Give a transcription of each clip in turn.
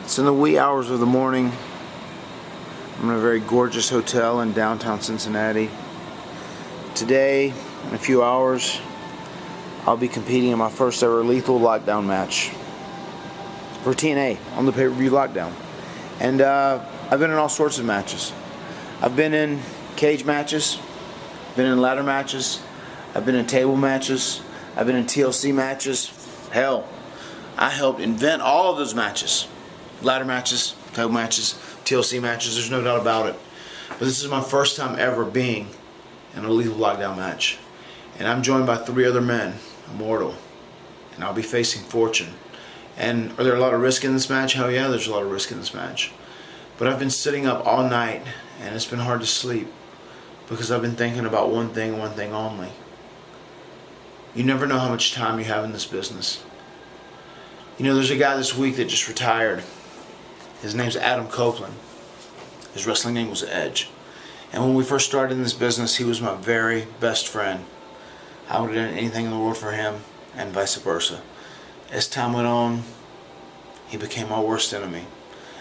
It's in the wee hours of the morning. I'm in a very gorgeous hotel in downtown Cincinnati. Today, in a few hours, I'll be competing in my first ever Lethal Lockdown match for TNA on the pay-per-view Lockdown. And I've been in all sorts of matches. I've been in cage matches, been in ladder matches, I've been in table matches, I've been in TLC matches. Hell, I helped invent all of those matches. Ladder matches, table matches, TLC matches, there's no doubt about it. But this is my first time ever being in a Lethal Lockdown match. And I'm joined by 3 other men, immortal. And I'll be facing Fortune. And are there a lot of risk in this match? Hell yeah, there's a lot of risk in this match. But I've been sitting up all night, and it's been hard to sleep because I've been thinking about one thing and one thing only. You never know how much time you have in this business. You know, there's a guy this week that just retired. His name's Adam Copeland. His wrestling name was Edge. And when we first started in this business, he was my very best friend. I would have done anything in the world for him, and vice versa. As time went on, he became my worst enemy.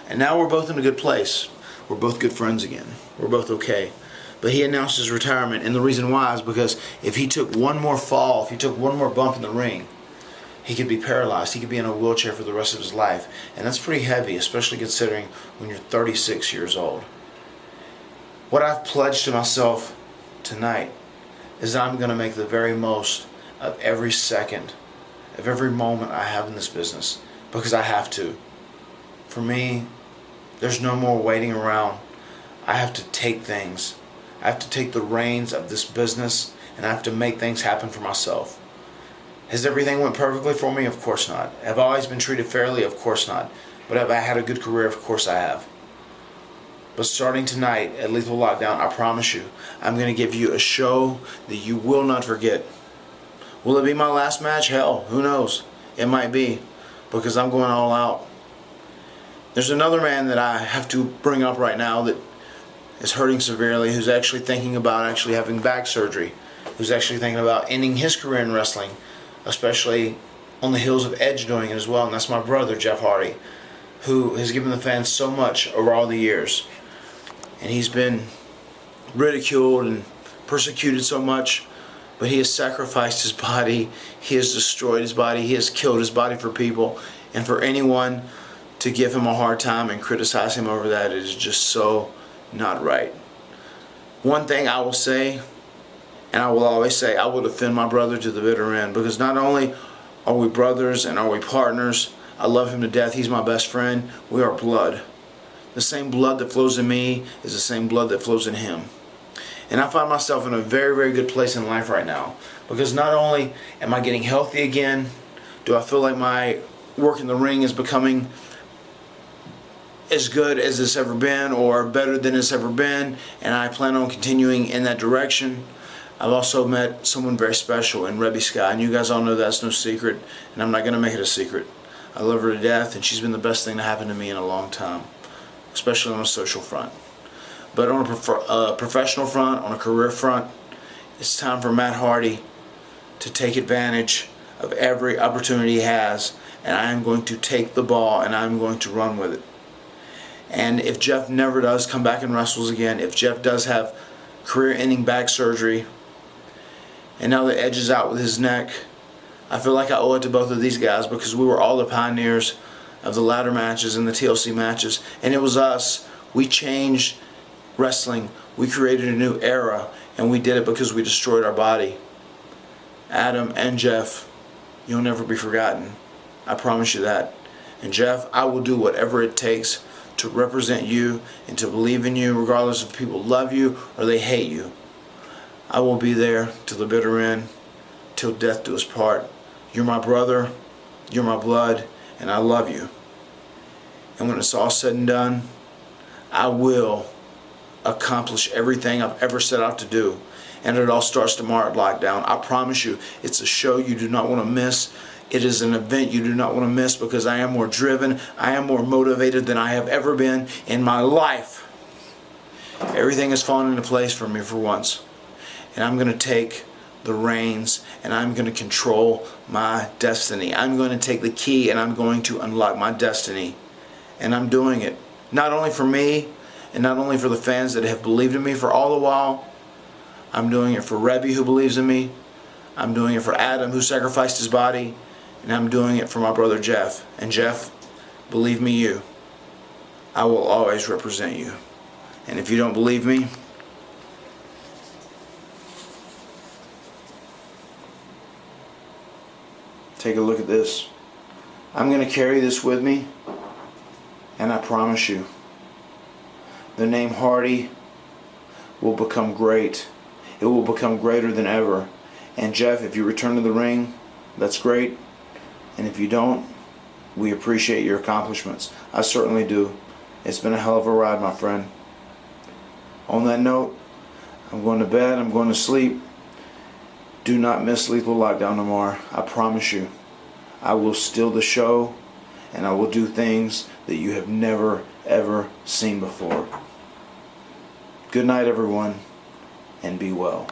And now we're both in a good place. We're both good friends again. We're both okay. But he announced his retirement, and the reason why is because if he took one more fall, if he took one more bump in the ring, he could be paralyzed. He could be in a wheelchair for the rest of his life. And that's pretty heavy, especially considering when you're 36 years old. What I've pledged to myself tonight is that I'm going to make the very most of every second, of every moment I have in this business, because I have to. For me, there's no more waiting around. I have to take things. I have to take the reins of this business, and I have to make things happen for myself. Has everything went perfectly for me? Of course not. Have I always been treated fairly? Of course not. But have I had a good career? Of course I have. But starting tonight at Lethal Lockdown, I promise you, I'm going to give you a show that you will not forget. Will it be my last match? Hell, who knows? It might be, because I'm going all out. There's another man that I have to bring up right now that is hurting severely, who's actually thinking about actually having back surgery, who's actually thinking about ending his career in wrestling, especially on the heels of Edge doing it as well, and that's my brother, Jeff Hardy, who has given the fans so much over all the years. And he's been ridiculed and persecuted so much, but he has sacrificed his body, he has destroyed his body, he has killed his body for people, and for anyone to give him a hard time and criticize him over that, it is just so not right. One thing I will say, and I will always say, I will defend my brother to the bitter end, because not only are we brothers and are we partners, I love him to death, he's my best friend, we are blood. The same blood that flows in me is the same blood that flows in him. And I find myself in a very, very good place in life right now, because not only am I getting healthy again, do I feel like my work in the ring is becoming as good as it's ever been or better than it's ever been, and I plan on continuing in that direction. I've also met someone very special in Rebby Sky, and you guys all know that's no secret, and I'm not going to make it a secret. I love her to death, and she's been the best thing to happen to me in a long time, especially on a social front. But on a professional front, on a career front, it's time for Matt Hardy to take advantage of every opportunity he has, and I am going to take the ball and I'm going to run with it. And if Jeff never does come back and wrestles again, if Jeff does have career-ending back surgery, and now that Edge is out with his neck, I feel like I owe it to both of these guys, because we were all the pioneers of the ladder matches and the TLC matches, and it was us. We changed wrestling. We created a new era, and we did it because we destroyed our body. Adam and Jeff, you'll never be forgotten. I promise you that. And Jeff, I will do whatever it takes to represent you and to believe in you, regardless if people love you or they hate you. I will be there till the bitter end, till death do us part. You're my brother, you're my blood, and I love you. And when it's all said and done, I will accomplish everything I've ever set out to do. And it all starts tomorrow at Lockdown. I promise you, it's a show you do not want to miss. It is an event you do not want to miss, because I am more driven, I am more motivated than I have ever been in my life. Everything has fallen into place for me for once. And I'm going to take the reins, and I'm going to control my destiny. I'm going to take the key and I'm going to unlock my destiny. And I'm doing it. Not only for me, and not only for the fans that have believed in me for all the while. I'm doing it for Rebbe, who believes in me. I'm doing it for Adam, who sacrificed his body. And I'm doing it for my brother Jeff. And Jeff, believe me you, I will always represent you. And if you don't believe me, take a look at this. I'm going to carry this with me, and I promise you, the name Hardy will become great. It will become greater than ever. And Jeff, if you return to the ring, that's great. And if you don't, we appreciate your accomplishments. I certainly do. It's been a hell of a ride, my friend. On that note, I'm going to bed. I'm going to sleep. Do not miss Lethal Lockdown tomorrow. I promise you. I will steal the show, and I will do things that you have never, ever seen before. Good night, everyone, and be well.